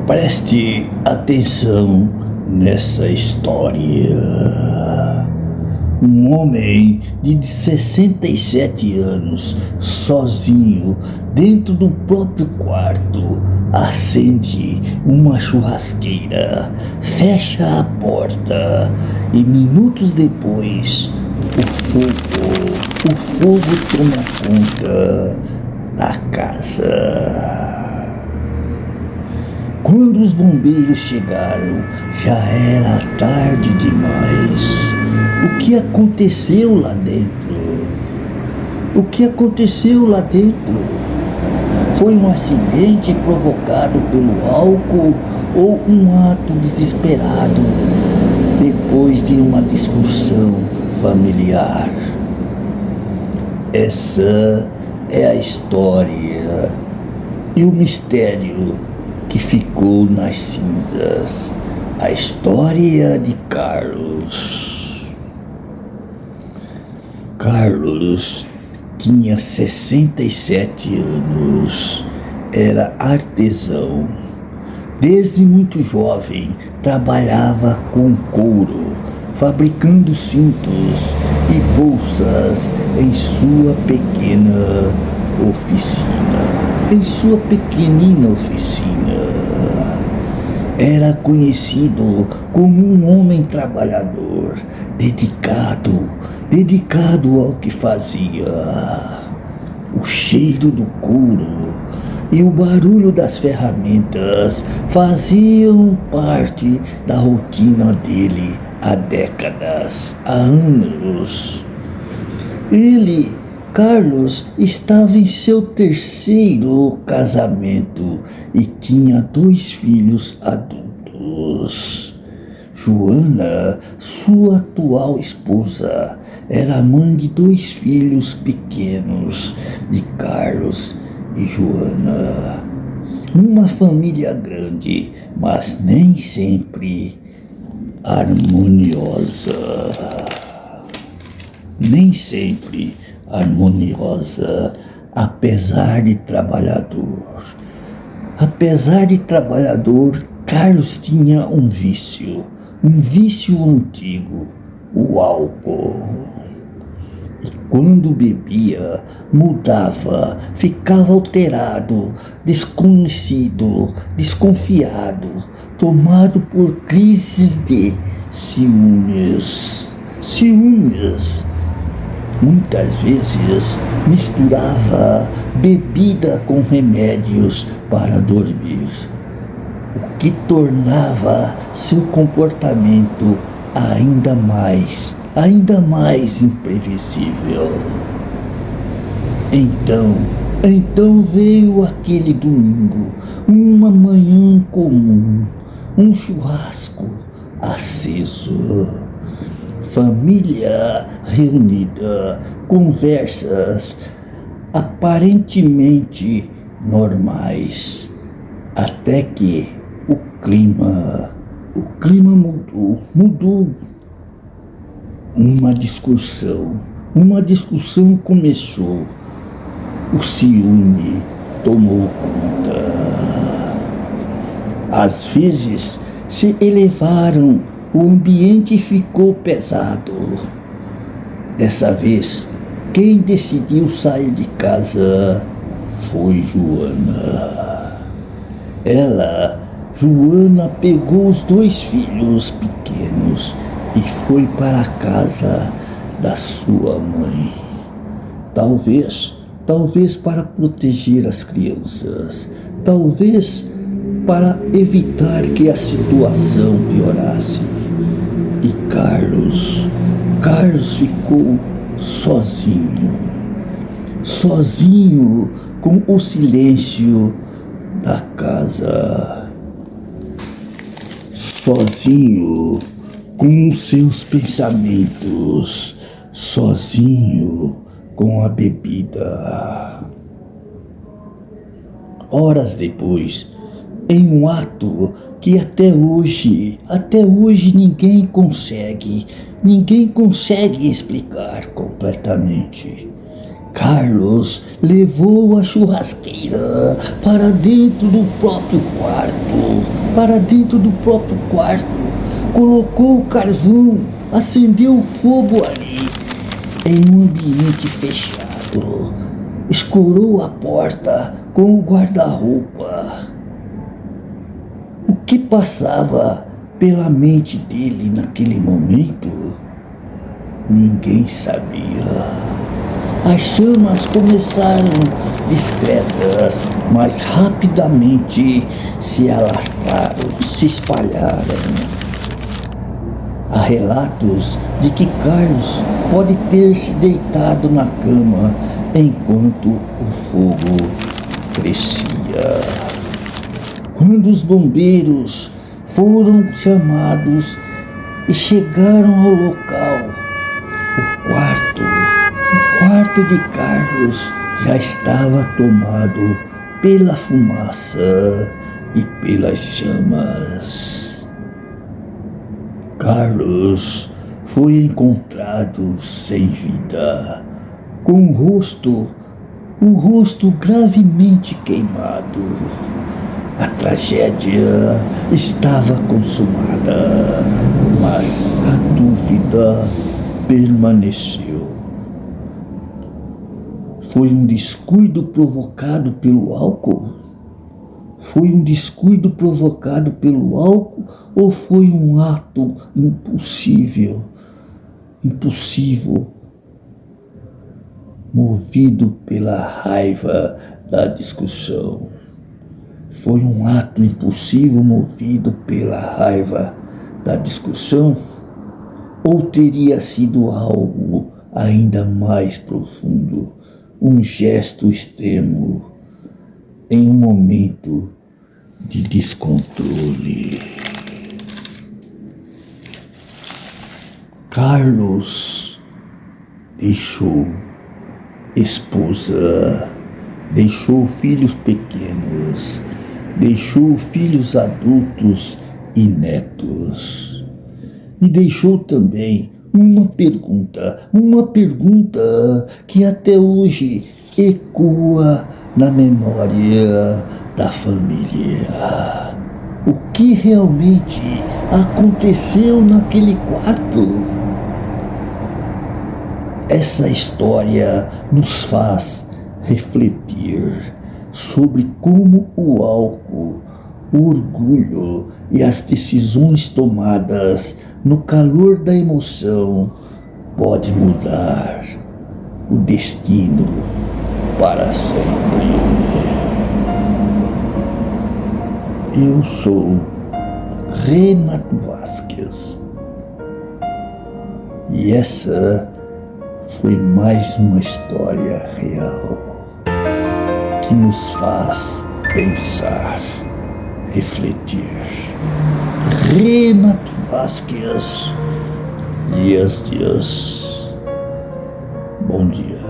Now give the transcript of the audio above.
Preste atenção nessa história. Um homem de 67 anos, sozinho, dentro do próprio quarto, acende uma churrasqueira, fecha a porta e minutos depois o fogo toma conta da casa. Quando os bombeiros chegaram, já era tarde demais. O que aconteceu lá dentro? O que aconteceu lá dentro? Foi um acidente provocado pelo álcool ou um ato desesperado depois de uma discussão familiar? Essa é a história e o mistério que ficou nas cinzas. A história de Carlos. Carlos tinha 67 anos, era artesão. Desde muito jovem trabalhava com couro, fabricando cintos e bolsas em sua pequena oficina. Era conhecido como um homem trabalhador, dedicado ao que fazia. O cheiro do couro e o barulho das ferramentas faziam parte da rotina dele há décadas, há anos. Carlos, estava em seu terceiro casamento e tinha 2 filhos adultos. Joana, sua atual esposa, era mãe de 2 filhos pequenos de Carlos e Joana. Uma família grande, mas nem sempre harmoniosa. Apesar de trabalhador, Carlos tinha um vício antigo, o álcool. E quando bebia, mudava, ficava alterado, desconfiado, tomado por crises de ciúmes. Muitas vezes misturava bebida com remédios para dormir, o que tornava seu comportamento ainda mais imprevisível. Então veio aquele domingo, uma manhã comum, um churrasco aceso. Família reunida, conversas aparentemente normais, até que o clima mudou. Uma discussão começou. O ciúme tomou conta. Às vezes se elevaram. O ambiente ficou pesado. Dessa vez, quem decidiu sair de casa foi Joana. Joana pegou os 2 filhos pequenos e foi para a casa da sua mãe. Talvez para proteger as crianças, talvez para evitar que a situação piorasse. E Carlos ficou sozinho com o silêncio da casa, sozinho com os seus pensamentos, sozinho com a bebida. Horas depois, em um ato que até hoje ninguém consegue explicar completamente, Carlos levou a churrasqueira para dentro do próprio quarto, colocou o carvão, acendeu o fogo ali, em um ambiente fechado, escorou a porta com o guarda-roupa. O que passava pela mente dele naquele momento, ninguém sabia. As chamas começaram discretas, mas rapidamente se alastraram, se espalharam. Há relatos de que Carlos pode ter se deitado na cama enquanto o fogo crescia. Quando os bombeiros foram chamados e chegaram ao local, o quarto de Carlos já estava tomado pela fumaça e pelas chamas. Carlos foi encontrado sem vida, com o rosto gravemente queimado. A tragédia estava consumada, mas a dúvida permaneceu. Foi um descuido provocado pelo álcool? Ou foi um ato impossível, movido pela raiva da discussão? Foi um ato impulsivo movido pela raiva da discussão? Ou teria sido algo ainda mais profundo, um gesto extremo em um momento de descontrole? Carlos deixou esposa, deixou filhos pequenos, deixou filhos adultos e netos. E deixou também uma pergunta que até hoje ecoa na memória da família. O que realmente aconteceu naquele quarto? Essa história nos faz refletir sobre como o álcool, o orgulho e as decisões tomadas no calor da emoção pode mudar o destino para sempre. Eu sou Renato Vasquez e essa foi mais uma história real que nos faz pensar, refletir. Renato Vasquez, Dias. Bom dia.